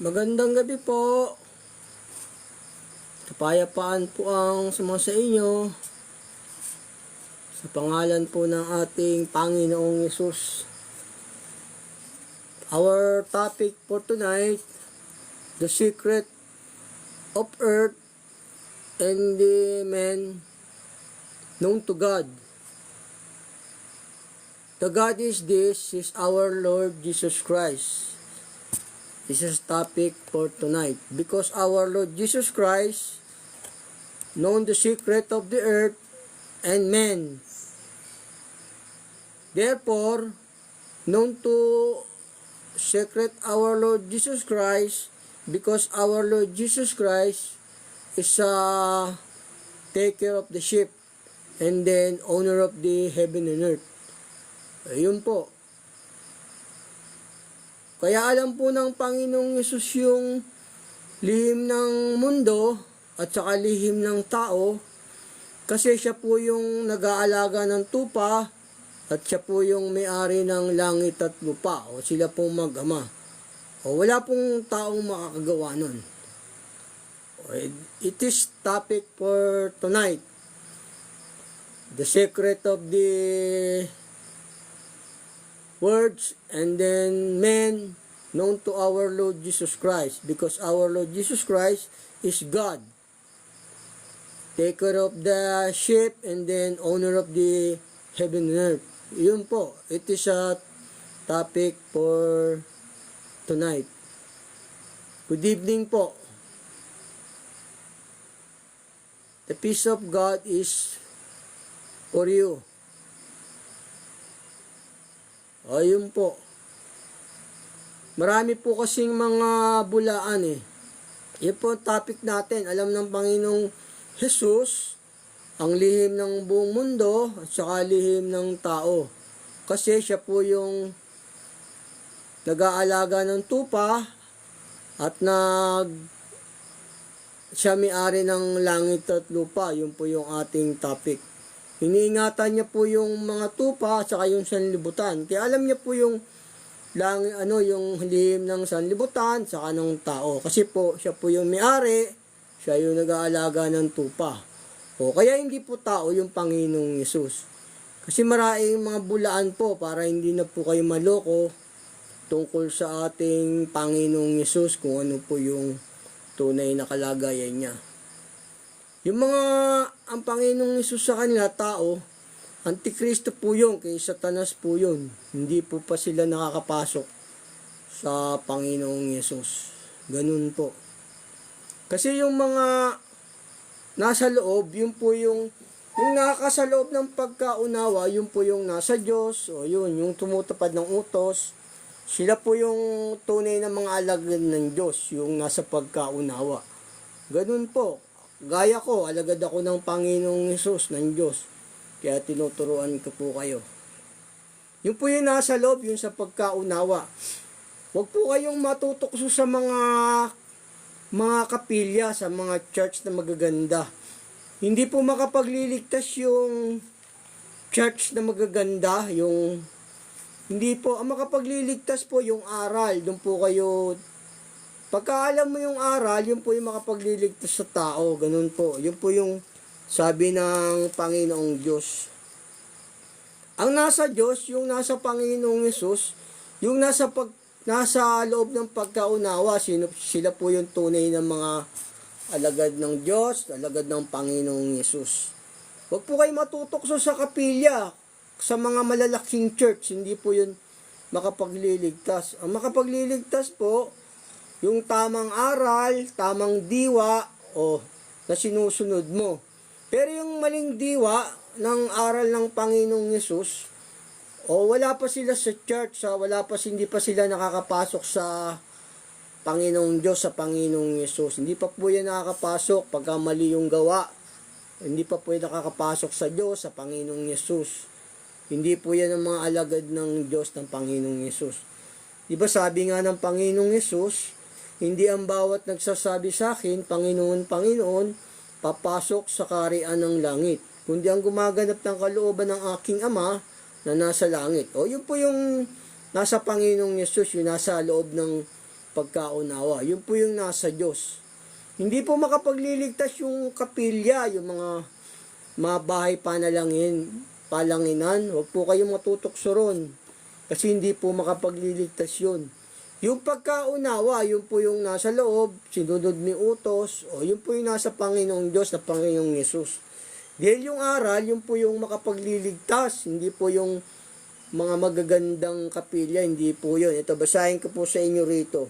Magandang gabi po. Kapayapaan po ang sa inyo. Sa pangalan po ng ating Panginoong Yesus. Our topic for tonight, the secret of earth and the man known to God. The God is our Lord Jesus Christ. This is topic for tonight. Because our Lord Jesus Christ known the secret of the earth and men. Therefore, known to secret our Lord Jesus Christ, because our Lord Jesus Christ is a taker of the ship and then owner of the heaven and earth. Ayun po. Kaya alam po ng Panginoong Yesus yung lihim ng mundo at saka lihim ng tao, kasi siya po yung nag-aalaga ng tupa at siya po yung may-ari ng langit at lupa, o sila pong mag-ama. O wala pong taong makakagawa nun. It is topic for tonight. The secret of the words and then men known to our Lord Jesus Christ, because our Lord Jesus Christ is God, taker of the ship and then owner of the heaven and earth. Yun po, it is a topic for tonight. Good evening po. The peace of God is for you. Ayun po. Marami po kasing mga bulaan eh. Yun po ang topic natin. Alam ng Panginoong Jesus ang lihim ng buong mundo at saka lihim ng tao. Kasi siya po yung nag-aalaga ng tupa at siya may-ari ng langit at lupa. Yun po yung ating topic. Iniingatan niya po yung mga tupa at saka yung sanlibutan. Kaya alam niya po yung yung lihim ng sanlibutan saka ng tao. Kasi po, siya po yung may-ari, siya yung nag-aalaga ng tupa. O kaya hindi po tao yung Panginoong Yesus. Kasi maraming mga bulaan po para hindi na po kayo maloko tungkol sa ating Panginoong Yesus, kung ano po yung tunay na kalagayan niya. Yung ang Panginoong Yesus sa kanila, tao, Antikristo po yun, kay Satanas po yun. Hindi po pa sila nakakapasok sa Panginoong Yesus. Ganun po. Kasi yung mga nasa loob, yun po yung nakakasa loob ng pagkaunawa, yun po yung nasa Diyos, o yun, yung tumutupad ng utos. Sila po yung tunay na mga alagad ng Diyos, yung nasa pagkaunawa. Ganun po. Gaya ko, alagad ako ng Panginoong Yesus, ng Diyos. Kaya tinuturuan ko po kayo. Yung po yung nasa loob, yung sa pagkaunawa. Huwag po kayong matutokso sa mga kapilya, sa mga church na magaganda. Hindi po makapagliligtas yung church na magaganda, hindi po. Ang makapagliligtas po yung aral. Doon po kayo, pagka alam mo yung aral, yun po yung makapagliligtas sa tao. Ganun po. Yun po yung sabi ng Panginoong Diyos. Ang nasa Diyos, yung nasa Panginoong Yesus, yung nasa loob ng pagkaunawa, sila po yung tunay na mga alagad ng Diyos, alagad ng Panginoong Yesus. Huwag po kayo matutokso sa kapilya, sa mga malalaking church, hindi po yun makapagliligtas. Ang makapagliligtas po, yung tamang aral, tamang diwa, na sinusunod mo. Pero yung maling diwa ng aral ng Panginoong Yesus, wala pa sila sa church, hindi pa sila nakakapasok sa Panginoong Diyos, sa Panginoong Yesus. Hindi pa po yan nakakapasok pagka mali yung gawa. Hindi pa po yan nakakapasok sa Diyos, sa Panginoong Yesus. Hindi po yan ang mga alagad ng Diyos, ng Panginoong Yesus. Diba sabi nga ng Panginoong Yesus, hindi ang bawat nagsasabi sa akin, Panginoon, Panginoon, papasok sa kaharian ng langit, kundi ang gumaganap ng kalooban ng aking Ama na nasa langit. Yun po yung nasa Panginoong Yesus, yung nasa loob ng pagkaunawa. Yun po yung nasa Diyos. Hindi po makapagliligtas yung kapilya, yung mga bahay palanginan. Huwag po kayong matutokso ron. Kasi hindi po makapagliligtas yun. Yung pagkaunawa, yun po yung nasa loob, sinunod ni utos, o yun po yung nasa Panginoong Diyos na Panginoong Yesus. Dahil yung aral, yun po yung makapagliligtas, hindi po yung mga magagandang kapilya, hindi po yun. Ito, basahin ko po sa inyo rito.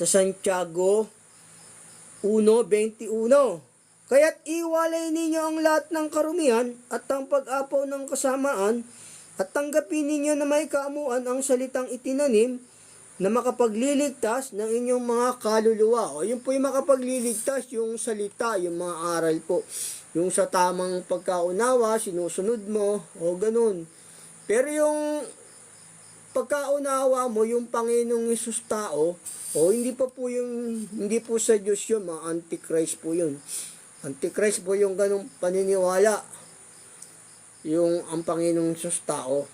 Sa Santiago 1:21. Kaya't iwalay ninyo ang lahat ng karumihan at ang pag-apaw ng kasamaan at tanggapin ninyo na may kaamuan ang salitang itinanim na makapagliligtas ng inyong mga kaluluwa. O yun po yung makapagliligtas, yung salita, yung mga aral po. Yung sa tamang pagkaunawa, sinusunod mo, o ganun. Pero yung pagkaunawa mo, yung Panginoong Hesus tao, o hindi po sa Diyos yun, mga Antichrist po yun. Antichrist po yung ganung paniniwala, yung ang Panginoong Hesus tao.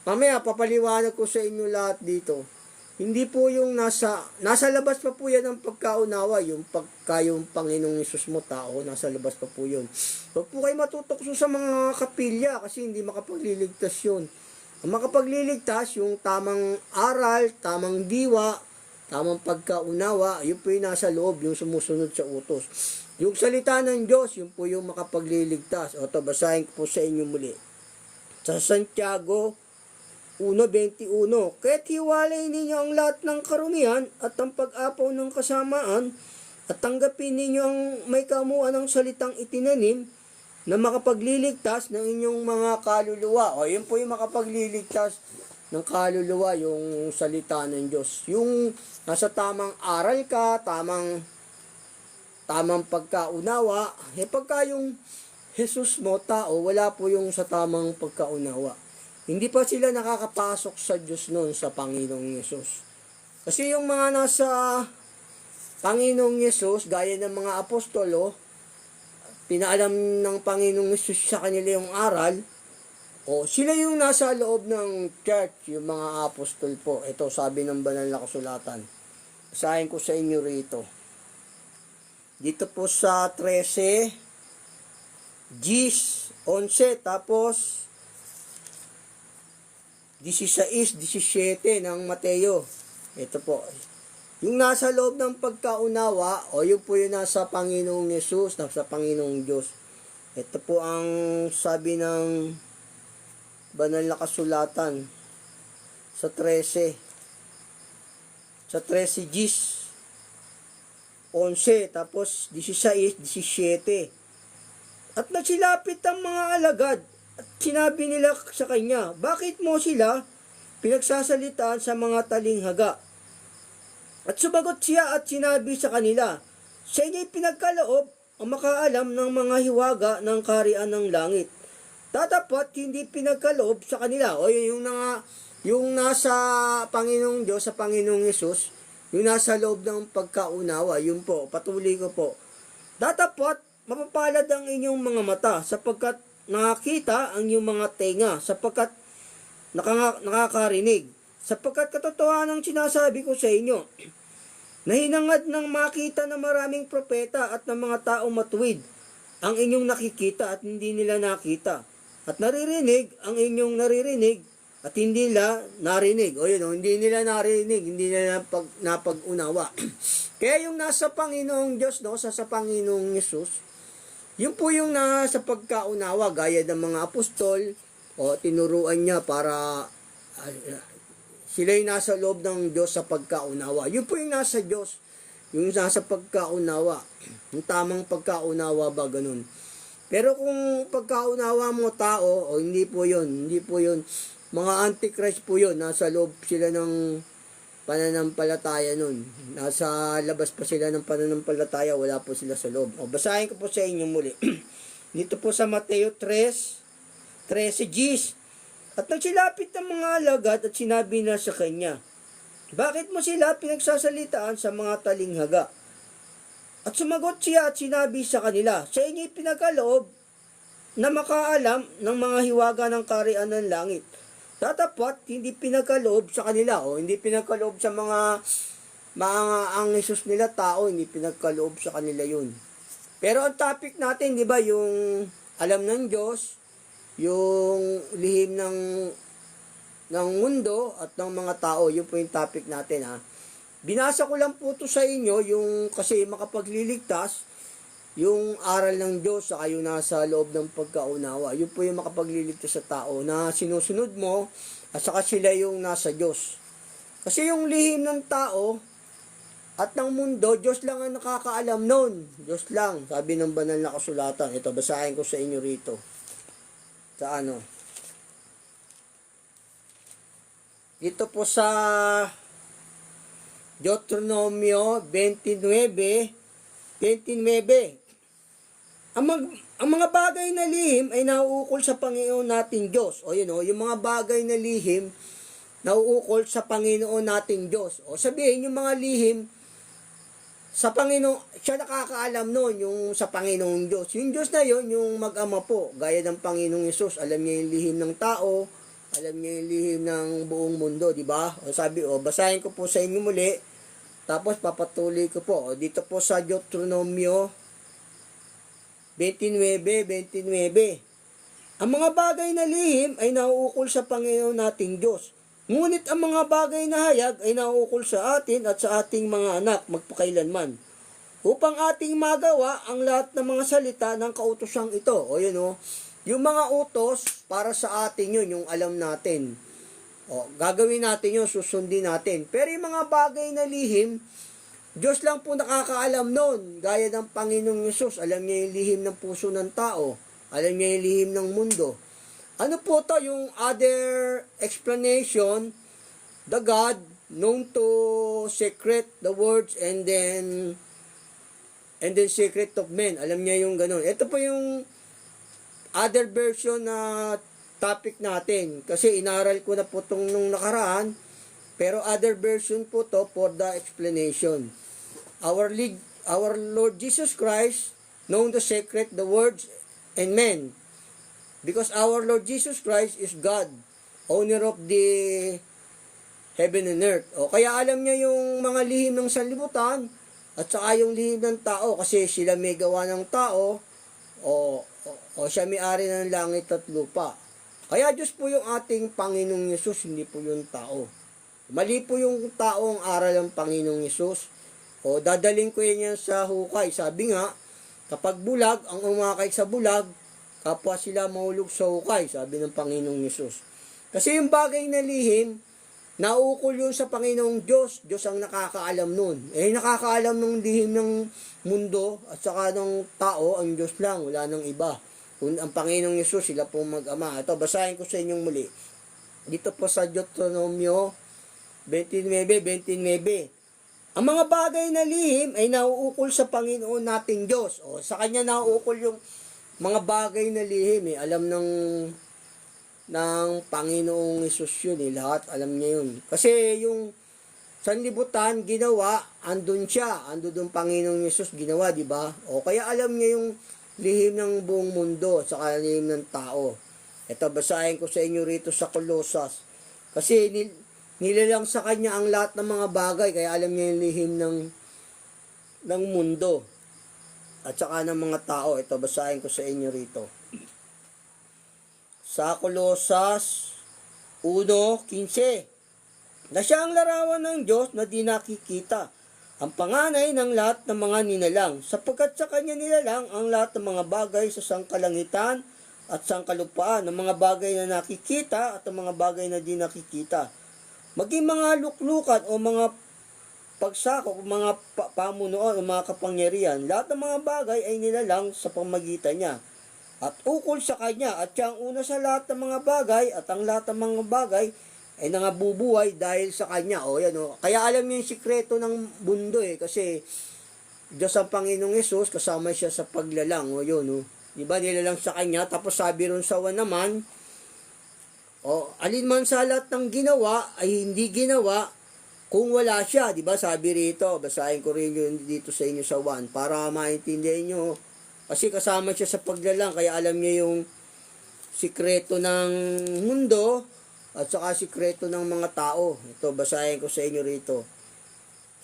Mamaya, papaliwanag ko sa inyo lahat dito. Hindi po yung nasa labas pa po yan ang pagkaunawa, yung Panginoong Hesus mo tao, nasa labas pa po yun. Huwag po kayo matutokso sa mga kapilya kasi hindi makapagliligtas yun. Ang makapagliligtas, yung tamang aral, tamang diwa, tamang pagkaunawa, yun po yung nasa loob, yung sumusunod sa utos. Yung salita ng Diyos, yun po yung makapagliligtas. O ito, basahin ko po sa inyo muli. Sa Santiago 1:21, kaya't hiwalay ninyo ang lahat ng karumihan at ang pag-apaw ng kasamaan at tanggapin ninyo ang may kamuan ng salitang itinanim na makapagliligtas ng inyong mga kaluluwa. O yun po yung makapagliligtas ng kaluluwa, yung salita ng Diyos. Yung nasa tamang aral ka, tamang pagkaunawa, pagka yung Jesus mo, tao, wala po yung sa tamang pagkaunawa. Hindi pa sila nakakapasok sa Diyos noon, sa Panginoong Yesus. Kasi yung mga nasa Panginoong Yesus, gaya ng mga apostolo, pinaalam ng Panginoong Yesus sa kanila yung aral, o sila yung nasa loob ng church, yung mga apostol po. Ito sabi ng banal na kasulatan. Basahin ko sa inyo rito. Dito po sa 13, 11, tapos 16, 17 ng Mateo. Ito po. Yung nasa loob ng pagkaunawa, o yun po yung nasa Panginoong Yesus, nasa Panginoong Diyos. Ito po ang sabi ng banal na kasulatan sa 13. Sa 13, 11, tapos 16, 17. At nagsilapit ang mga alagad at sinabi nila sa kanya, bakit mo sila pinagsasalitaan sa mga talinghaga? At sumagot siya at sinabi sa kanila, sa inyo'y pinagkaloob ang makaalam ng mga hiwaga ng kaharian ng langit. Tatapat hindi pinagkaloob sa kanila. O yung nasa Panginoong Diyos, sa Panginoong Yesus, yung nasa loob ng pagkaunawa, yun po, patuloy ko po. Tatapat, mapapalad ang inyong mga mata sapagkat nakakita ang iyong mga tenga, sapagkat nakakarinig. Sapagkat katotohanan ang sinasabi ko sa inyo, nahinangad ng makita ng maraming propeta at ng mga taong matuwid ang inyong nakikita at hindi nila nakita. At naririnig ang inyong naririnig at hindi nila narinig. O yun, hindi nila narinig, hindi nila napag-unawa. Kaya yung nasa Panginoong Diyos, sa Panginoong Yesus, yun po yung nasa pagkaunawa, gaya ng mga apostol, o tinuruan niya para sila yung nasa loob ng Diyos sa pagkaunawa. Yun po yung nasa Diyos, yung nasa pagkaunawa. Yung tamang pagkaunawa ba, ganun. Pero kung pagkaunawa mo tao, o hindi po yun. Mga Antichrist po yun, nasa loob sila ng pananampalataya nun. Nasa labas pa sila ng pananampalataya, wala po sila sa loob. O, basahin ko po sa inyo muli. Dito po sa Mateo 13:10. At nagsilapit ng mga alagad at sinabi na sa kanya, bakit mo sila pinagsasalitaan sa mga talinghaga? At sumagot siya at sinabi sa kanila, sa inyo'y pinagkaloob na makaalam ng mga hiwaga ng kaharian ng langit. Datapwat hindi pinagkaloob sa kanila, o hindi pinagkaloob sa mga ang Hesus nila tao, hindi pinagkaloob sa kanila yun. Pero ang topic natin, di ba, yung alam ng Diyos, yung lihim ng mundo at ng mga tao, yun po yung topic natin, ha. Binasa ko lang po to sa inyo, yung kasi makapagliligtas, yung aral ng Diyos saka yung nasa loob ng pagkaunawa. Yun po yung makapagliligtas sa tao na sinusunod mo at saka sila yung nasa Diyos. Kasi yung lihim ng tao at ng mundo, Diyos lang ang nakakaalam nun. Diyos lang, sabi ng banal na kasulatan. Ito, basahin ko sa inyo rito. Sa ano? Dito po sa Deuteronomio 29. Ang mga bagay na lihim ay nauukol sa Panginoon nating Diyos. O yun o, yung mga bagay na lihim, nauukol sa Panginoon nating Diyos. O sabihin, yung mga lihim, sa Panginoon, siya nakakaalam noon, yung sa Panginoong Diyos. Yung Diyos na yun, yung mag-ama po, gaya ng Panginoong Hesus, alam niya yung lihim ng tao, alam niya yung lihim ng buong mundo, di ba? O sabi, basahin ko po sa inyo muli, tapos papatuloy ko po. O, dito po sa Deuteronomio 29. Ang mga bagay na lihim ay nauukol sa Panginoon nating Diyos. Ngunit ang mga bagay na hayag ay nauukol sa atin at sa ating mga anak magpakailanman, upang ating magawa ang lahat ng mga salita ng kautosang ito. O yun o, yung mga utos para sa atin yun, yung alam natin. O, gagawin natin yun, susundin natin. Pero yung mga bagay na lihim, Diyos lang po nakakaalam nun. Gaya ng Panginoong Hesus, alam niya yung lihim ng puso ng tao. Alam niya yung lihim ng mundo. Ano po to yung other explanation? The God known to secret the words and then secret of men. Alam niya yung ganun. Ito po yung other version na topic natin. Kasi inaral ko na po itong nung nakaraan. Pero other version po to for the explanation. Our Lord Jesus Christ known to secret the words and men. Because our Lord Jesus Christ is God, owner of the heaven and earth. O kaya alam niya yung mga lihim ng sanlibutan at saka yung lihim ng tao kasi sila may gawa ng tao o siya may-ari ng langit at lupa. Kaya Diyos po yung ating Panginoong Hesus, hindi po yung tao. Mali po yung tao ang aral ng Panginoong Hesus. O dadaling ko yan sa hukay. Sabi nga, kapag bulag, ang umakay sa bulag, kapwa sila mahulog sa hukay, sabi ng Panginoong Hesus. Kasi yung bagay na lihim, naukol yun sa Panginoong Diyos. Diyos ang nakakaalam nun. Nakakaalam ng lihim ng mundo at saka ng tao, ang Diyos lang, wala nang iba. Kung ang Panginoong Hesus, sila pong mag-ama. Ito, basahin ko sa inyong muli. Dito po sa Deuteronomio 29. Ang mga bagay na lihim ay nauukol sa Panginoon nating Diyos. O, sa Kanya nauukol yung mga bagay na lihim. Alam ng Panginoong Hesus yun. Lahat alam niya yun. Kasi yung sanlibutan ginawa, andun siya. Andun yung Panginoong Hesus ginawa, di ba? O kaya alam niya yung lihim ng buong mundo sa lihim ng tao. Ito, basahin ko sa inyo rito sa Colosas. Kasi nilalang sa kanya ang lahat ng mga bagay, kaya alam niya yung lihim ng mundo at saka ng mga tao. Ito, basahin ko sa inyo rito. Sa Colosas 1:15, na siya ang larawan ng Diyos na di nakikita, ang panganay ng lahat ng mga nilalang, sapagkat sa kanya nilalang ang lahat ng mga bagay sa sangkalangitan at sangkalupaan, ng mga bagay na nakikita at ang mga bagay na di nakikita. Maging mga luklukan o mga pagsakop, mga pamunuan o mga kapangyarihan, lahat ng mga bagay ay nilalang sa pamagitan niya. At ukol sa kanya, at siya ang una sa lahat ng mga bagay, at ang lahat ng mga bagay ay nangabubuhay dahil sa kanya. O yan o. Kaya alam niyo yung sikreto ng mundo kasi Diyos ang Panginoong Hesus, kasama siya sa paglalang. O yun o. Diba nilalang sa kanya, tapos sabi ron sa 1 naman, alinman sa lahat ng ginawa ay hindi ginawa kung wala siya, di ba? Sabi rito, basahin ko rin yun dito sa inyo sa 1 para maintindihan nyo. Kasi kasama siya sa paglalang, kaya alam niya yung sikreto ng mundo at saka sikreto ng mga tao. Ito, basahin ko sa inyo rito.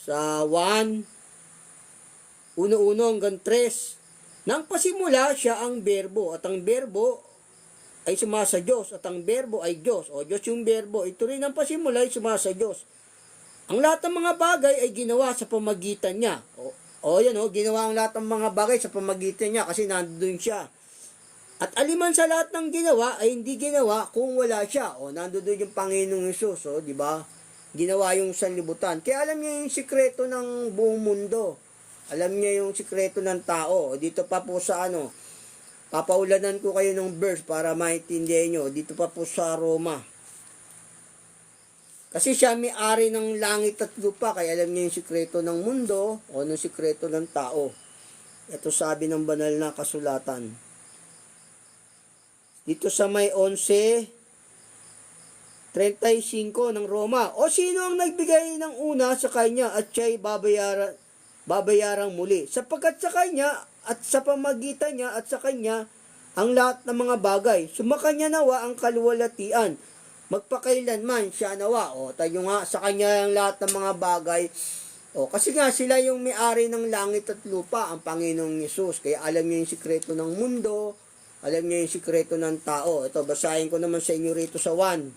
Sa 1:1 hanggang 3. Nang pasimula siya ang berbo, at ang berbo ay sumasa Diyos, at ang berbo ay Diyos. O Diyos yung berbo, ito rin ang pasimula ay sumasa Diyos. Ang lahat ng mga bagay ay ginawa sa pamagitan niya. Yan ginawa ang lahat ng mga bagay sa pamagitan niya kasi nandoon siya. At aliman sa lahat ng ginawa ay hindi ginawa kung wala siya. Nandoon yung Panginoong Hesus, di ba? Ginawa yung sanlibutan. Kaya alam niya yung sikreto ng buong mundo. Alam niya yung sikreto ng tao. Dito pa po sa papaulanan ko kayo ng verse para maintindihan nyo. Dito pa po sa Roma. Kasi siya may-ari ng langit at lupa, kaya alam niya yung sikreto ng mundo o ng sikreto ng tao. Ito sabi ng banal na kasulatan. Dito sa may 11:35 ng Roma. O sino ang nagbigay ng una sa kanya at siya'y babayarang muli? Sapagkat sa kanya at sa pamagitan niya at sa kanya ang lahat ng mga bagay. Sumakanya nawa ang kaluwalhatian. Magpakailanman siya nawa. Tayo nga, sa kanya ang lahat ng mga bagay. Kasi nga sila yung may-ari ng langit at lupa, ang Panginoong Hesus. Kaya alam niya yung sikreto ng mundo, alam niya yung sikreto ng tao. Ito, basahin ko naman sa inyo rito sa 1.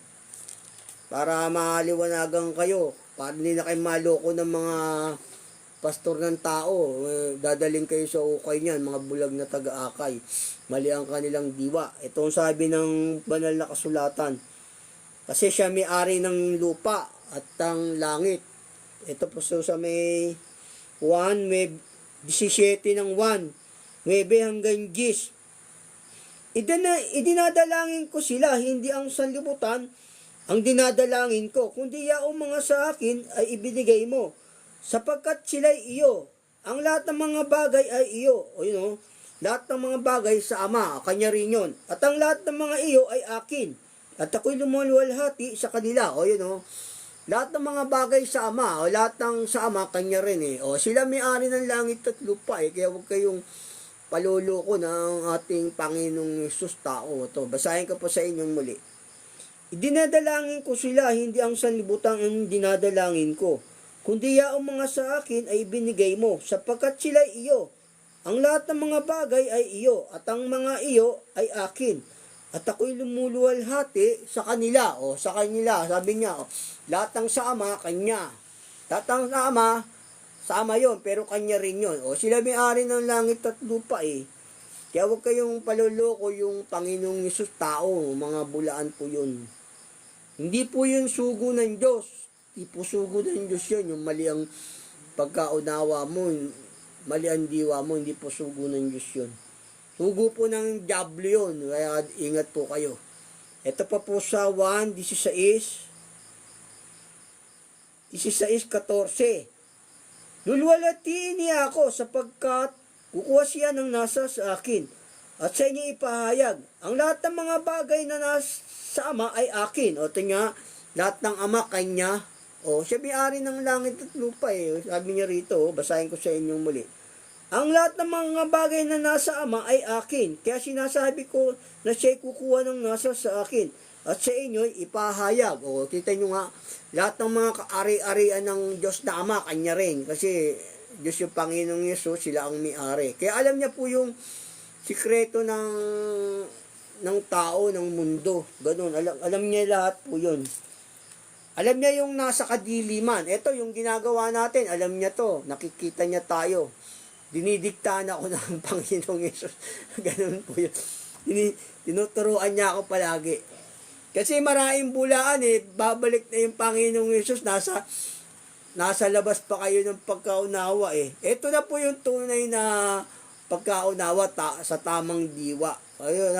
Para maliwanagan kayo. Para hindi na kayo maloko ng mga pastor ng tao. Dadaling kayo sa ukay niyan, mga bulag na taga-akay. Mali ang kanilang diwa. Ito ang sabi ng banal na kasulatan. Kasi siya may-ari ng lupa at ang langit. Ito po sa may 1, may 17 ng 1. 9 hanggang 10. Idinadalangin ko sila, hindi ang sanlibutan ang dinadalangin ko, kundi yaong mga sa akin ay ibinigay mo, sapagkat sila'y iyo. Ang lahat ng mga bagay ay iyo. Lahat ng mga bagay sa Ama, kanya rin yun. At ang lahat ng mga iyo ay akin. At ako'y lumuluwalhati sa kanila. Lahat ng mga bagay sa Ama, lahat ng sa Ama, kanya rin sila may-ari ng langit at lupa kaya huwag kayong paluloko ng ating Panginoong Hesus tao. Basahin ko po sa inyong muli. Idinadalangin ko sila, hindi ang sanlibutan ang dinadalangin ko, kundi yaong mga sa akin ay binigay mo, sapagkat sila iyo. Ang lahat ng mga bagay ay iyo, at ang mga iyo ay akin. At ako'y lumuluwalhati sa kanila. Sa kanila, sabi niya, lahat ng sa Ama, kanya. Lahat ng sa Ama yun, pero kanya rin yun. Sila may-ari ng langit at lupa Kaya huwag kayong paluloko yung Panginoong Hesus tao, mga bulaan po yun. Hindi po yun sugo ng Diyos. Hindi po sugo ng Diyos yun. Yung mali ang pagkaunawa mo, mali ang diwa mo, hindi po sugo ng Diyos yun. Sugo po ng diablo yun, kaya ingat po kayo. Ito pa po sa 16:14. Lulwalhatiin niya ako sapagkat kukuha siya ng nasa sa akin at sa inyo ipahayag. Ang lahat ng mga bagay na nasa Ama ay akin. Tingnan, lahat ng Ama kanya. Siya may-ari ng langit at lupa Sabi niya rito, basahin ko sa inyo muli. Ang lahat ng mga bagay na nasa Ama ay akin. Kaya sinasabi ko na siya'y kukuha ng nasa sa akin at sa inyo ipahayag. Kita nyo nga, lahat ng mga kaari-arian ng Diyos na Ama, kanya rin. Kasi Diyos yung Panginoong Hesus, sila ang may-ari. Kaya alam niya po yung sikreto ng tao, ng mundo. Ganun, alam niya lahat po yun. Alam niya yung nasa kadiliman. Ito, yung ginagawa natin, alam niya to. Nakikita niya tayo. Dinidiktahan ako ng Panginoong Hesus. Ganun po yun. Tinuturuan niya ako palagi. Kasi maraming bulaan babalik na yung Panginoong Hesus, nasa labas pa kayo ng pagkaunawa Ito na po yung tunay na pagkaunawa sa tamang diwa. Ayun,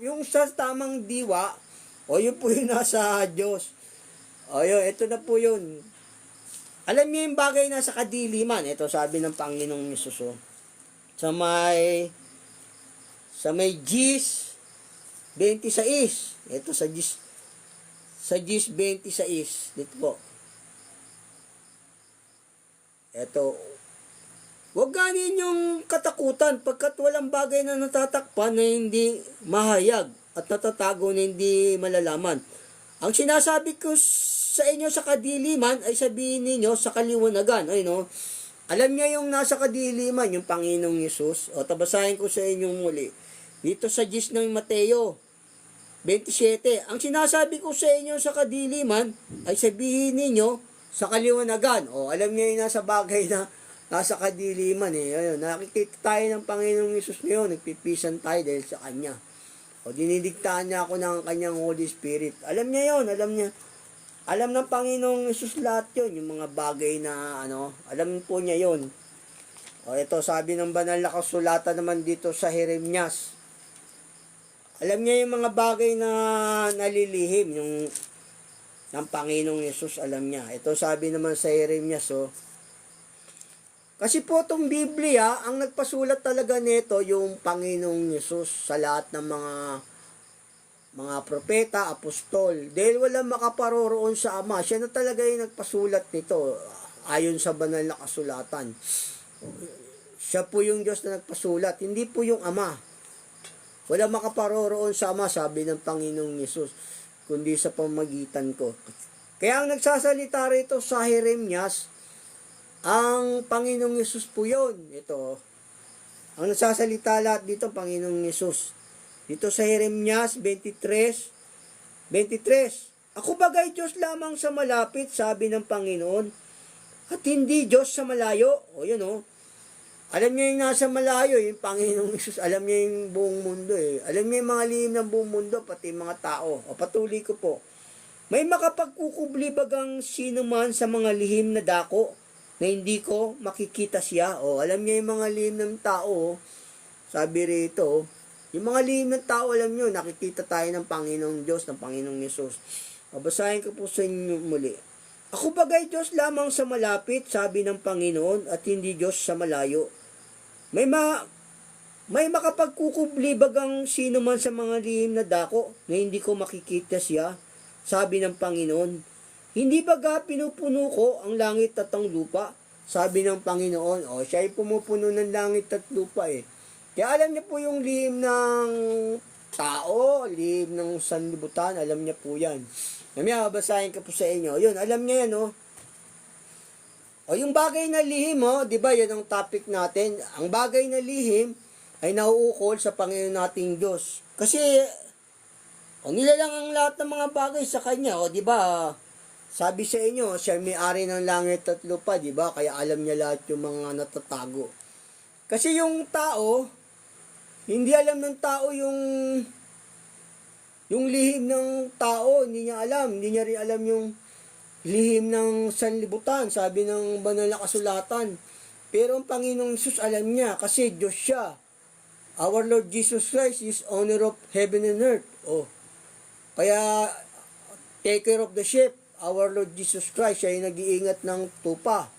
yung sa tamang diwa, yun po yung nasa Diyos. Ayun, ito na po yun. Alam niyo yung bagay na sa kadiliman. Ito sabi ng Panginoong Hesus. Sa may 10:26. Ito sa 10:26. Dito po. Ito. Huwag ganin yung katakutan pagkat walang bagay na natatakpan na hindi mahayag at natatago na hindi malalaman. Ang sinasabi ko sa inyo sa kadiliman ay sabihin ninyo sa kaliwanagan. Ay no, alam niya yung nasa kadiliman, yung Panginoong Yesus. O tabasahin ko sa inyo muli. Dito sa 10 ng Mateo 27. Ang sinasabi ko sa inyo sa kadiliman ay sabihin ninyo sa kaliwanagan. O alam niya yung nasa bagay na nasa kadiliman eh. Ayun, nakikita tayo ng Panginoong Yesus ngayon. Nagpipisan tayo dahil sa Kanya. O dinidiktahan niya ako ng Kanyang Holy Spirit. Alam niya yon, alam niya. Alam ng Panginoong Yesus lahat yun, yung mga bagay na alam po niya yon. O ito, sabi ng banal na kasulatan naman dito sa Jeremias. Alam niya yung mga bagay na nalilihim, yung ng Panginoong Yesus, alam niya. Ito sabi naman sa Jeremias, kasi po itong Biblia, ang nagpasulat talaga nito yung Panginoong Yesus sa lahat ng mga propeta, apostol. Dahil walang makaparoroon sa Ama, siya na talaga yung nagpasulat nito ayon sa banal na kasulatan. Siya po yung Diyos na nagpasulat, hindi po yung Ama. Walang makaparoroon sa Ama, sabi ng Panginoong Yesus, kundi sa pamagitan ko. Kaya ang nagsasalita rito sa Jeremias, ang Panginoong Yesus po yun. Ito, ang nagsasalita lahat dito, Panginoong Yesus. Dito sa Jeremias 23, ako bagay Diyos lamang sa malapit, sabi ng Panginoon, at hindi Diyos sa malayo. O yun o. Alam niya yung nasa malayo, yung Panginoong Yesus. Alam niya yung buong mundo eh. Alam niya yung mga lihim ng buong mundo, pati mga tao. O patuloy ko po. May makapagkukubli bagang sino man sa mga lihim na dako na hindi ko makikita siya. O alam niya yung mga lihim ng tao. Sabi rito, yung mga lihim ng tao, alam nyo, nakikita tayo ng Panginoong Diyos, ng Panginoong Yesus. Babasahin ko po sa inyo muli. Ako bagay Diyos lamang sa malapit, sabi ng Panginoon, at hindi Diyos sa malayo. May makapagkukubli bagang sino man sa mga lihim na dako na hindi ko makikita siya, sabi ng Panginoon. Hindi baga pinupuno ko ang langit at ang lupa, sabi ng Panginoon. O, siya ay pumupuno ng langit at lupa eh. Kaya alam niya po yung lihim ng tao, lihim ng sanlibutan, alam niya po yan. Mamaya, babasahin ko po sa inyo. Yun, alam niya yan, O yung bagay na lihim, di ba, yan ang topic natin. Ang bagay na lihim ay nauukol sa Panginoon nating Diyos. Kasi, nilalang ang lahat ng mga bagay sa Kanya, di ba, sabi sa inyo, siya may-ari ng langit at lupa, di ba, kaya alam niya lahat yung mga natatago. Kasi yung tao, hindi alam ng tao yung lihim ng tao, hindi niya alam. Hindi niya rin alam yung lihim ng sanlibutan, sabi ng banal na kasulatan. Pero ang Panginoong Yesus alam niya kasi Diyos siya. Our Lord Jesus Christ is owner of heaven and earth. Kaya take care of the sheep. Our Lord Jesus Christ, siya yung nag-iingat ng tupa.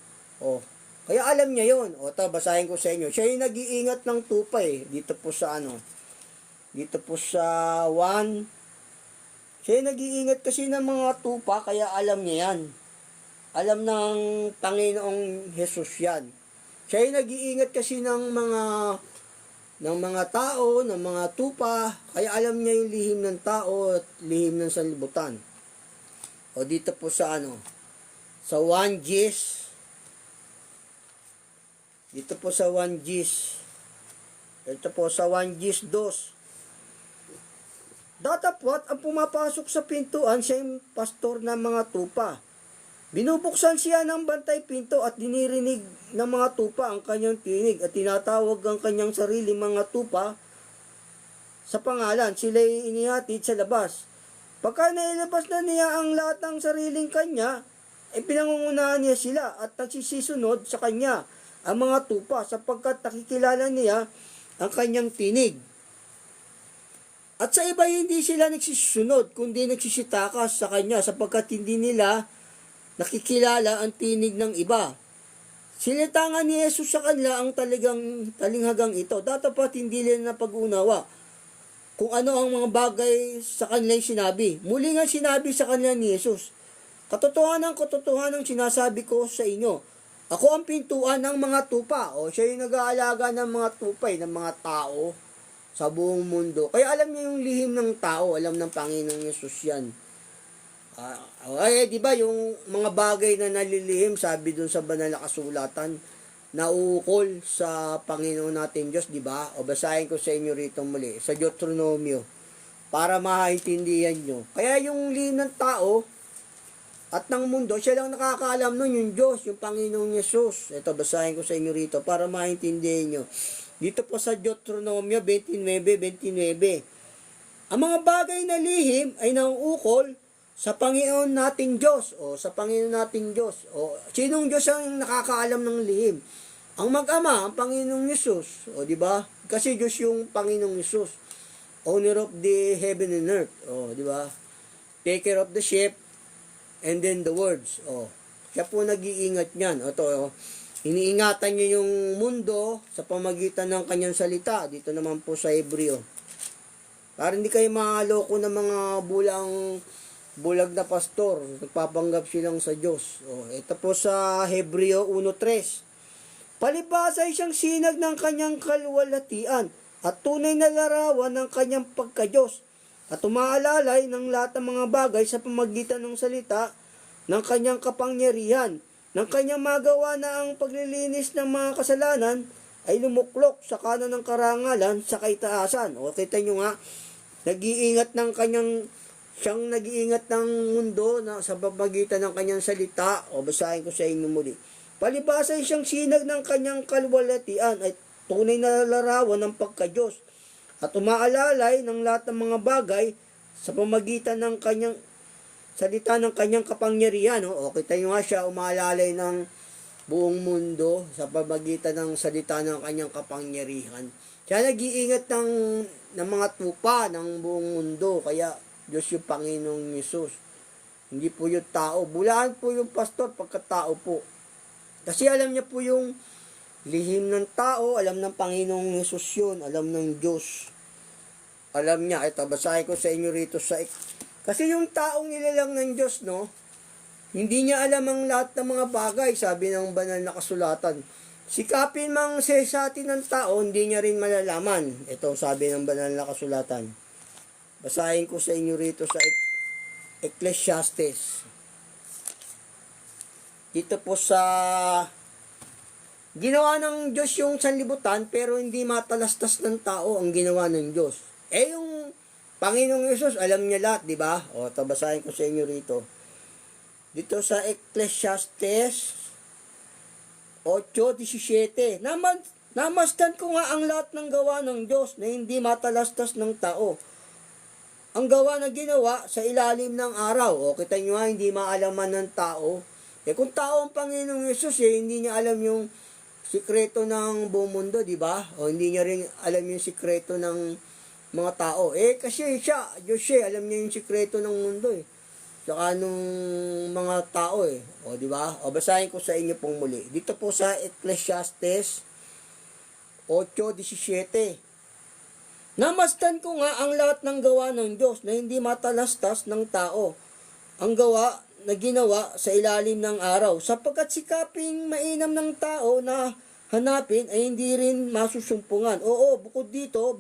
Kaya alam niya yon. Basahin ko sa inyo. Siya yung nag-iingat ng tupa eh. Dito po sa Dito po sa 1. Siya yung nag-iingat kasi ng mga tupa, kaya alam niya yan. Alam ng Panginoong Jesus yan. Siya yung nag-iingat kasi ng mga tao, ng mga tupa, kaya alam niya yung lihim ng tao at lihim ng sanlibutan. Dito po sa sa 1 Gs. Dito po sa 1 Gs. Ito po sa 1 Gs 2. Datapwat ang pumapasok sa pintuan siya yung pastor ng mga tupa. Binubuksan siya ng bantay pinto at dinirinig ng mga tupa ang kanyang tinig at tinatawag ang kanyang sarili mga tupa sa pangalan. Sila'y inihatid sa labas. Pagka nailabas na niya ang lahat ng sariling kanya, pinangungunahan niya sila at nagsisisunod sa kanya ang mga tupa sapagkat nakikilala niya ang kanyang tinig. At sa iba hindi sila nagsisunod kundi nagsisitakas sa kanya sapagkat hindi nila nakikilala ang tinig ng iba. Sinitangan ni Jesus sa kanila ang talinghagang ito. Dapat hindi nila napag-unawa kung ano ang mga bagay sa kanila sinabi. Muli nga sinabi sa kanila ni Jesus, katotohanan sinasabi ko sa inyo, ako ang pintuan ng mga tupa. Siya yung nag-aalaga ng mga tupay, ng mga tao sa buong mundo. Kaya alam niya yung lihim ng tao, alam ng Panginoong Yesus yan. Di ba yung mga bagay na nalilihim, sabi dun sa banal na kasulatan, naukol sa Panginoon natin Diyos, di ba? O basahin ko sa inyo rito muli, sa Deuteronomio, para maintindihan nyo. Kaya yung lihim ng tao at ng mundo, siya lang nakakaalam nun, yung Diyos, yung Panginoong Yesus. Ito, basahin ko sa inyo rito, para maintindihan nyo. Dito po sa Deuteronomio 29:29. Ang mga bagay na lihim ay nauukol sa Panginoon nating Diyos, o sa Panginoon nating Diyos. O sinong Diyos ang nakakaalam ng lihim? Ang Mag-ama, ang Panginoong Yesus, o di ba? Kasi Diyos yung Panginoong Yesus, owner of the heaven and earth, o di ba? Taker of the ship and then the words. O, siya po nag-iingat niyan. O to, iniingatan niya yung mundo sa pamagitan ng kanyang salita. Dito naman po sa Hebreo. Para hindi kayo maloko ng mga bulag na pastor, nagpapanggap silang sa Diyos. O, ito po sa Hebreo 1:3. Palibhasa ay siyang sinag ng kanyang kaluwalhatian at tunay na larawan ng kanyang pagka-Diyos at umaalalay ng lahat ng mga bagay sa pamagitan ng salita ng kanyang kapangyarihan, ng kanyang magawa na ang paglilinis ng mga kasalanan ay lumuklok sa kanan ng karangalan sa kaitaasan. O kita nyo nga, siyang nag-iingat ng mundo na sa pamagitan ng kanyang salita. O basahin ko sa inyo muli. Palibhasa ay siyang sinag ng kanyang kaluwalhatian ay tunay na larawan ng pagka-Diyos at umaalalay ng lahat ng mga bagay sa pamagitan ng kanyang salita ng kanyang kapangyarihan. O kita nyo nga siya, umaalalay ng buong mundo sa pamagitan ng salita ng kanyang kapangyarihan. Siya nag-iingat ng mga tupa ng buong mundo, kaya Diyos yung Panginoong Yesus. Hindi po yung tao. Bulaan po yung pastor pagkatao po. Kasi alam niya po yung lihim ng tao, alam ng Panginoong Yesus yun, alam ng Diyos. Alam niya. Ito, basahin ko sa inyo rito kasi yung taong nilalang ng Diyos, no, hindi niya alam ang lahat ng mga bagay, sabi ng banal na kasulatan. Sikapin mang sesatin ng tao, hindi niya rin malalaman. Ito, sabi ng banal na kasulatan. Basahin ko sa inyo rito sa Ecclesiastes. Dito po sa ginawa ng Diyos yung sanlibutan, pero hindi matalastas ng tao ang ginawa ng Diyos. Yung Panginoong Yesus, alam niya lahat, di ba? O, tabasahin ko sa inyo rito. Dito sa Ecclesiastes 8:17. Namasdan ko nga ang lahat ng gawa ng Diyos na hindi matalastas ng tao. Ang gawa na ginawa sa ilalim ng araw. O, kita nyo nga, hindi maalaman ng tao. Kung tao ang Panginoong Yesus, hindi niya alam yung sikreto ng buong mundo, di ba? O, hindi niya rin alam yung sikreto ng mga tao. Kasi siya, Diyos siya, alam niya yung sikreto ng mundo Saka nung mga tao O, di ba? O, basahin ko sa inyo pong muli. Dito po sa Ecclesiastes 8:17. Namasdan ko nga ang lahat ng gawa ng Diyos na hindi matalastas ng tao. Ang gawa na ginawa sa ilalim ng araw. Sapagkat sikaping mainam ng tao na hanapin ay hindi rin masusumpungan. Oo, bukod dito,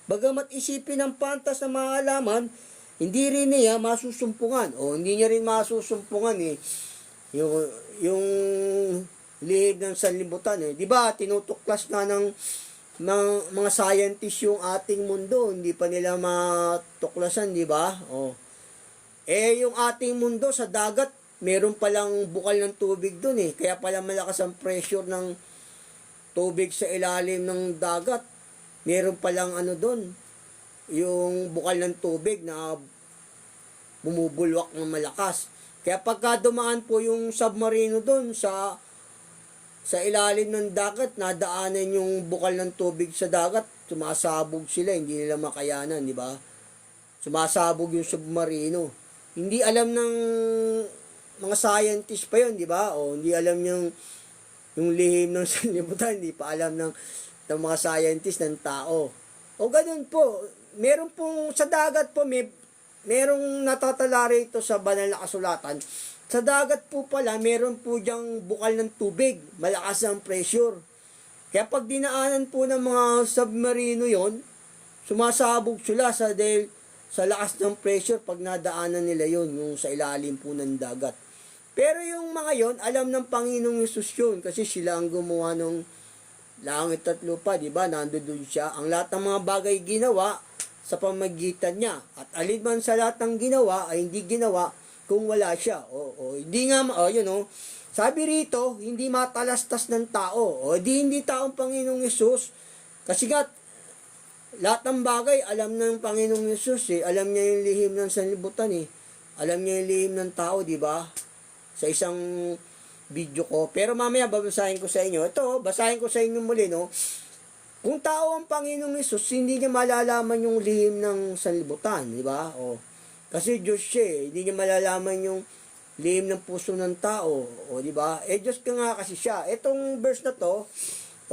bagamat isipin ng pantas na maalaman, hindi rin niya masusumpungan. O, hindi niya rin masusumpungan yung lihim ng sanlibutan Di ba, tinutuklas nga ng mga scientists yung ating mundo. Hindi pa nila matuklasan, di ba? O. Yung ating mundo sa dagat, meron palang bukal ng tubig dun Kaya pala malakas ang pressure ng tubig sa ilalim ng dagat. Meron palang dun, yung bukal ng tubig na bumubulwak ng malakas. Kaya pagka dumaan po yung submarino dun sa ilalim ng dagat, nadaanan yung bukal ng tubig sa dagat, sumasabog sila, hindi nila makayanan, di ba? Sumasabog yung submarino. Hindi alam ng mga scientist pa yun, di ba? O hindi alam yung lihim ng sanlibutan, hindi pa alam ng mga scientist ng tao. O ganun po, meron pong sa dagat po, merong natatala rito sa banal na kasulatan. Sa dagat po pala, meron po diyang bukal ng tubig, malakas ang pressure. Kaya pag dinaanan po ng mga submarino yon, sumasabog sila dahil sa lakas ng pressure pag nadaanan nila yon, yung sa ilalim po ng dagat. Pero yung mga yon, alam ng Panginoong Hesus yun, kasi sila ang gumawa ng langit at lupa, di ba? Nandoon siya. Ang lahat ng mga bagay ginawa sa pamagitan niya. At alin man sa lahat ng ginawa ay hindi ginawa kung wala siya. Hindi nga, yun o. Sabi rito, hindi matalastas ng tao. Hindi taong Panginoong Hesus. Kasi nga, lahat ng bagay, alam ng Panginoong Hesus eh. Alam niya yung lihim ng sanlibutan eh. Alam niya yung lihim ng tao, di ba? Sa isang video ko. Pero mamaya babasahin ko sa inyo. Ito, basahin ko sa inyo muli, no? Kung tao ang Panginoong Hesus, hindi niya malalaman yung lihim ng sanlibutan, di ba? Kasi Diyos siya eh. Hindi niya malalaman yung lihim ng puso ng tao. Di ba? Diyos ka nga kasi siya. Itong verse na to,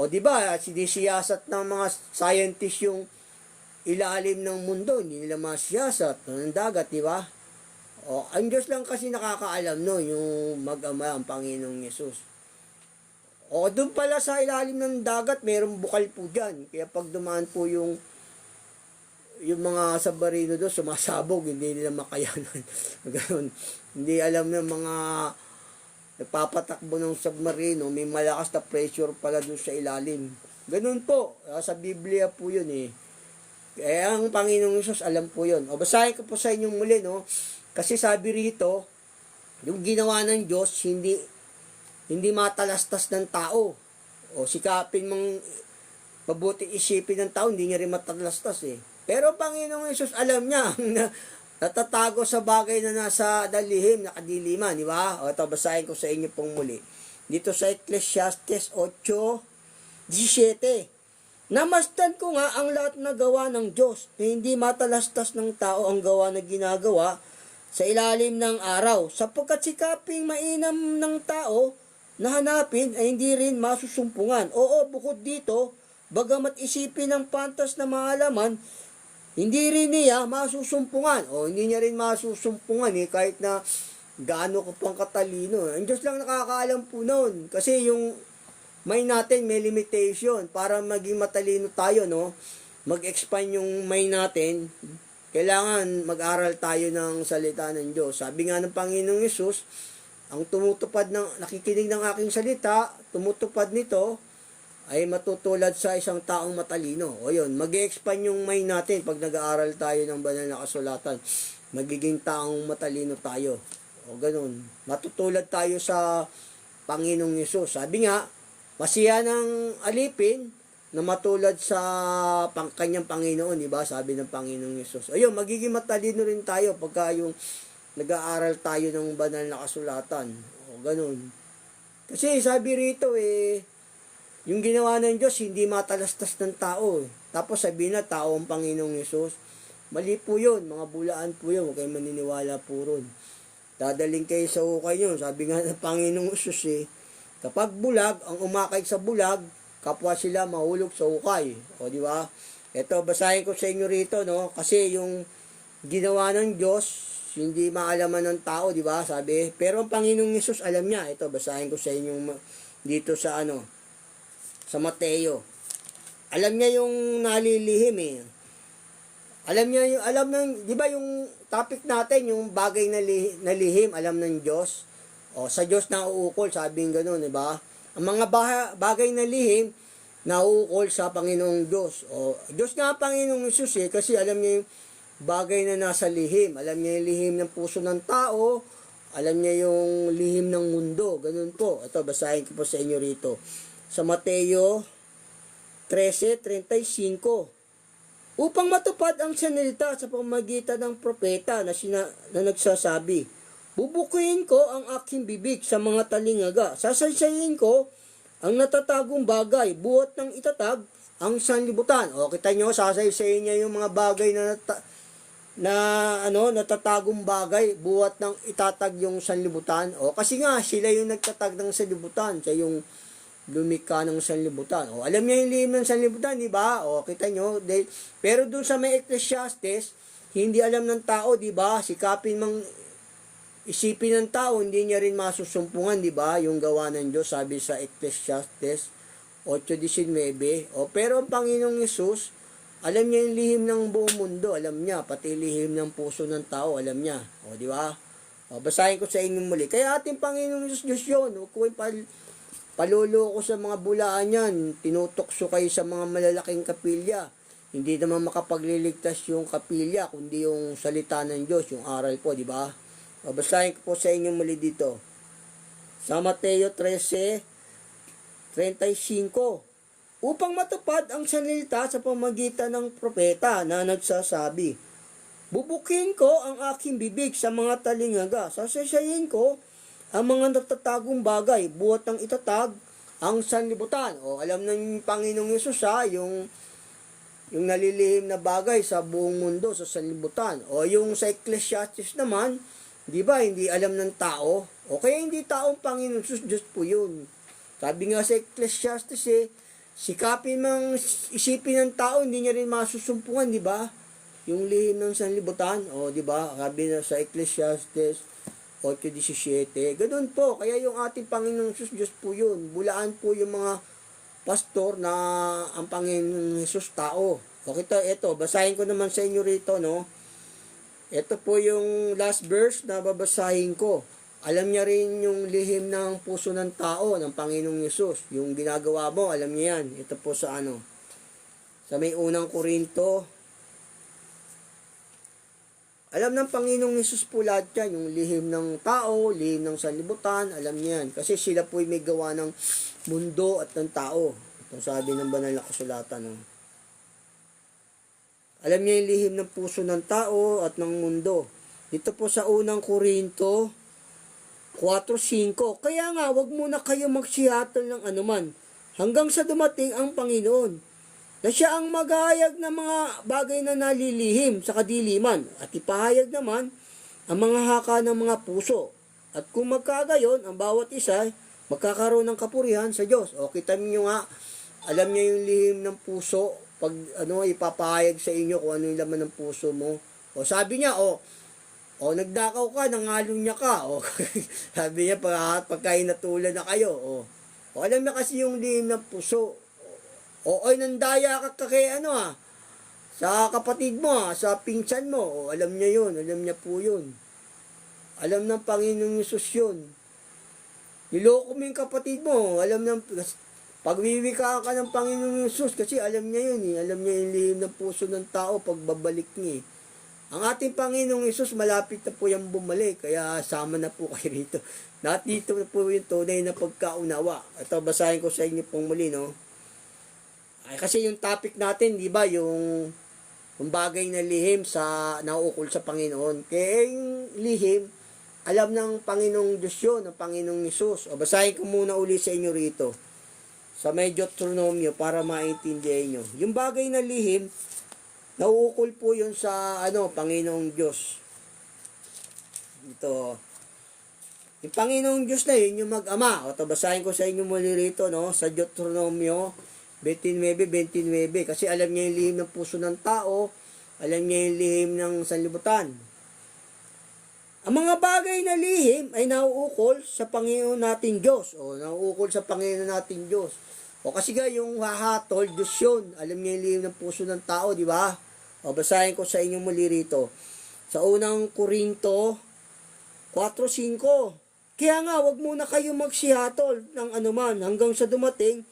di ba, sinisiyasat ng mga scientist yung ilalim ng mundo, hindi nila masiyasat ng dagat, di ba? Ang Diyos lang kasi nakakaalam no, yung mag-ama ang Panginoong Yesus. Doon pala sa ilalim ng dagat, mayroong bukal po dyan. Kaya pag dumaan po yung mga submarino doon, sumasabog, hindi nila makayanan. Ganun. Hindi alam ng mga nagpapatakbo ng submarino, may malakas na pressure pala doon sa ilalim. Ganun po, sa Biblia po yun eh. Kaya ang Panginoong Hesus, alam po yun. Basahin ko po sa inyong muli, no? Kasi sabi rito, yung ginawa ng Diyos, hindi matalastas ng tao. Sikapin mong mabuti isipin ng tao, hindi niya rin matalastas eh. Pero ang Panginoong Hesus, alam niya, natatago sa bagay na nasa dalihim, nakadiliman, di ba? Ito, basahin ko sa inyo pong muli. Dito sa Ecclesiastes 8:17. Namasdan ko nga ang lahat na gawa ng Diyos, na hindi matalastas ng tao ang gawa na ginagawa sa ilalim ng araw, sapagkat sikaping mainam ng tao na hanapin ay hindi rin masusumpungan. Bukod dito, bagamat isipin ng pantas na maalaman, hindi rin niya masusumpungan. Hindi niya rin masusumpungan kahit na gaano ko pang katalino. Ang Diyos lang nakakaalam po noon. Kasi yung mind natin may limitation. Para maging matalino tayo, no? Mag-expand yung mind natin, kailangan mag-aral tayo ng salita ng Diyos. Sabi nga ng Panginoong Hesus, ang nakikinig ng aking salita, tumutupad nito, ay matutulad sa isang taong matalino. Yun, mag-expand yung mind natin pag nag-aaral tayo ng banal na kasulatan. Magiging taong matalino tayo. Ganun. Matutulad tayo sa Panginoong Hesus. Sabi nga, masiya ng alipin na matulad sa kanyang Panginoon, di ba? Sabi ng Panginoong Hesus. Magiging matalino rin tayo pagka yung nag-aaral tayo ng banal na kasulatan. Ganun. Kasi sabi rito yung ginawa ng Diyos, hindi matalastas ng tao. Tapos sabihin na, tao ang Panginoong Hesus. Mali po yun, mga bulaan po yun. Huwag kayong maniniwala po ron. Dadaling kayo sa ukay yun. Sabi nga ng Panginoong Hesus kapag bulag, ang umakay sa bulag, kapwa sila mahulog sa ukay. Di ba? Ito, basahin ko sa inyo rito, no? Kasi yung ginawa ng Diyos, hindi maalaman ng tao, di ba? Sabi, pero ang Panginoong Hesus alam niya. Ito, basahin ko sa inyo dito sa sa Mateo. Alam niya yung nalilihim Alam ng, di ba yung topic natin, yung bagay na lihim, alam ng Diyos. Sa Diyos na uukol, sabing gano'n, di ba? Ang mga bagay na lihim, nauukol sa Panginoong Diyos. Diyos nga Panginoong Hesus kasi alam niya yung bagay na nasa lihim. Alam niya yung lihim ng puso ng tao, alam niya yung lihim ng mundo. Ganun po. Ito, basahin ko po sa inyo rito. Sa Mateo 13:35. Upang matupad ang sinalita sa pamamagitan ng propeta na nagsasabi, bubukuin ko ang aking bibig sa mga talingaga. Sasaysayin ko ang natatagong bagay, buhat ng itatag ang sanlibutan. Kita nyo, sasaysayin niya yung mga bagay natatagong bagay, buhat ng itatag yung sanlibutan. Kasi nga, sila yung nagtatag ng sanlibutan. Siya yung lumikha ng sanlibutan. Alam niya yung lihim ng sanlibutan, di ba? Kita nyo. Pero dun sa may Ecclesiastes, hindi alam ng tao, di ba? Sikapin mang isipin ng tao, hindi niya rin masusumpungan, di ba? Yung gawa ng Diyos, sabi sa Ecclesiastes 8:19. Pero ang Panginoong Hesus, Alam niya yung lihim ng buong mundo, alam niya, pati lihim ng puso ng tao, alam niya. O, di ba? O, basahin ko sa inyo muli. Kaya ating Panginoong Diyos yun. Huwag ko paluloko sa mga bulaan yan. Tinutokso kayo sa mga malalaking kapilya. Hindi naman makapagliligtas yung kapilya, kundi yung salita ng Diyos, yung aral po, di ba? O, basahin ko po sa inyo muli dito. Sa Mateo 13:35. Upang matupad ang salita sa pamagitan ng propeta na nagsasabi, bubukin ko ang aking bibig sa mga talingaga, sasasayin ko ang mga natatagong bagay, buhat ng itatag ang sanlibutan. O alam ng Panginoong Yesus yung nalilihim na bagay sa buong mundo, sa sanlibutan. O yung sa Ecclesiastes naman, di ba, hindi alam ng tao. O kaya hindi taong Panginoong Yesus, Diyos po yun. Sabi nga sa Ecclesiastes sikapin mang isipin ng tao, hindi niya rin masusumpungan, di ba? Yung lihim ng sanlibutan, o di ba? Sabi na sa Ecclesiastes 8:17. Ganun po, kaya yung ating Panginoong Jesus, Diyos po yun. Bulaan po yung mga pastor na ang Panginoong Jesus tao. Okay, ito, basahin ko naman sa inyo rito, no? Ito po yung last verse na babasahin ko. Alam niya rin yung lihim ng puso ng tao, ng Panginoong Yesus. Yung ginagawa mo, alam niya yan. Ito po sa sa may unang Korinto. Alam ng Panginoong Yesus po lahat yan. Yung lihim ng tao, lihim ng sanlibutan, alam niya yan. Kasi sila po may gawa ng mundo at ng tao. Ito sabi ng banal na kasulatan. Alam niya yung lihim ng puso ng tao at ng mundo. Dito po sa unang Korinto 4:5. Kaya nga, wag muna kayo magsihatol ng anuman hanggang sa dumating ang Panginoon, na siya ang maghahayag ng mga bagay na nalilihim sa kadiliman at ipahayag naman ang mga haka ng mga puso. At kung magkagayon, ang bawat isa magkakaroon ng kapurihan sa Diyos. O kita niyo nga, alam niya yung lihim ng puso pag ipapahayag sa inyo kung ano yung laman ng puso mo. O sabi niya, nagdakaw ka, nangalong niya ka. O, sabi niya, pagkain natulan na kayo. O, alam niya kasi yung lihim ng puso. Nandaya ka kay sa kapatid mo, sa pinsan mo. O, alam niya yun, alam niya po yun. Alam ng Panginoong Yesus yun. Niloko mo yung kapatid mo, alam ng, pagwiwika ka ng Panginoong Yesus, kasi alam niya yun alam niya yung lihim ng puso ng tao, pagbabalik niya Ang ating Panginoong Hesus, malapit na po yung bumalik, kaya sama na po kayo rito. Dito na po yung tunay na pagkaunawa. Ito, basahin ko sa inyo pong muli, no? Kasi yung topic natin, di ba, yung bagay na lihim sa nauukol sa Panginoon. Kaya yung lihim, alam ng Panginoong Diyos yun, ng Panginoong Hesus. Basahin ko muna uli sa inyo rito, sa may Deuteronomio, para maintindihan nyo. Yung bagay na lihim, nauukol po yun sa Panginoong Diyos. Ito. Yung Panginoong Diyos na yun, yung mag-ama. Basahin ko sa inyo muli rito, no? Sa Deuteronomio 29:29. Kasi alam niya yung lihim ng puso ng tao, alam niya yung lihim ng sanlibutan. Ang mga bagay na lihim ay nauukol sa Panginoon nating Diyos. Nauukol sa Panginoon nating Diyos. Kasi yung hahatol, Diyos yun. Alam niya yung lihim ng puso ng tao, di ba? Basahin ko sa inyo muli rito. Sa unang Korinto 4:5. Kaya nga, wag muna kayo magsihatol ng anuman hanggang sa dumating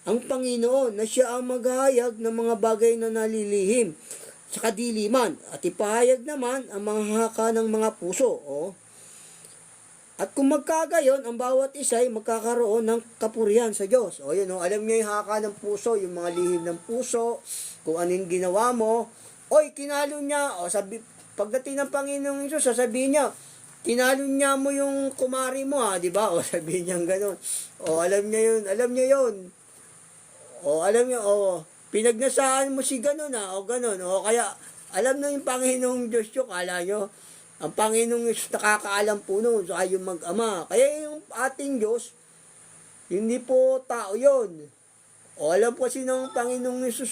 ang Panginoon, na siya ang maghahayag ng mga bagay na nalilihim sa kadiliman at ipahayag naman ang mga haka ng mga puso. At kung magkagayon, ang bawat isa ay magkakaroon ng kapurihan sa Diyos. Alam niyo yung haka ng puso, yung mga lihim ng puso, kung anong ginawa mo. Kinalo niya. Pagdating ng Panginoong Hesus, sasabihin niya, kinalo niya mo yung kumari mo, di ba? Sabihin niya gano'n. Alam niya yun. Alam niya yun. Alam niya, pinagnasaan mo si gano'n, gano'n. Kaya, alam na yung Panginoong Diyos yun, kala nyo. Ang Panginoong Diyos nakakaalam po nun, saka yung mag-ama. Kaya yung ating Diyos, hindi po tao yun. Alam po kasi ng Panginoong Yesus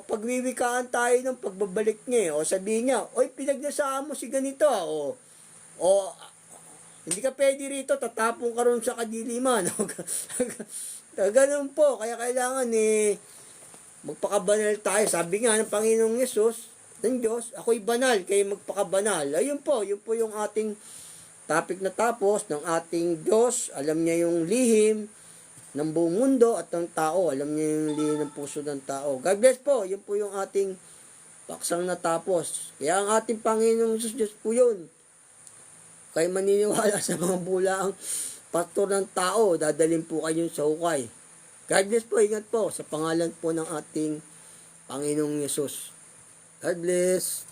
pagwiwikaan tayo ng pagbabalik niya sabihin niya, pinagnasaan mo si ganito hindi ka pwede rito, tatapong ka ron sa kadiliman. Ganun po, kaya kailangan magpakabanal tayo. Sabi nga ng Panginoong Yesus, ng Diyos, ako'y banal, kayo magpakabanal. Ayun po, yun po yung ating topic na tapos ng ating Diyos. Alam niya yung lihim ng buong mundo at ng tao. Alam niya yung lihim ng puso ng tao. God bless po. Yun po yung ating paksang natapos. Kaya ang ating Panginoong Yesus, Diyos po yun. Kayo maniniwala sa mga bulaang pastor ng tao, dadalhin po kayo sa hukay. God bless po, ingat po sa pangalan po ng ating Panginoong Yesus. God bless.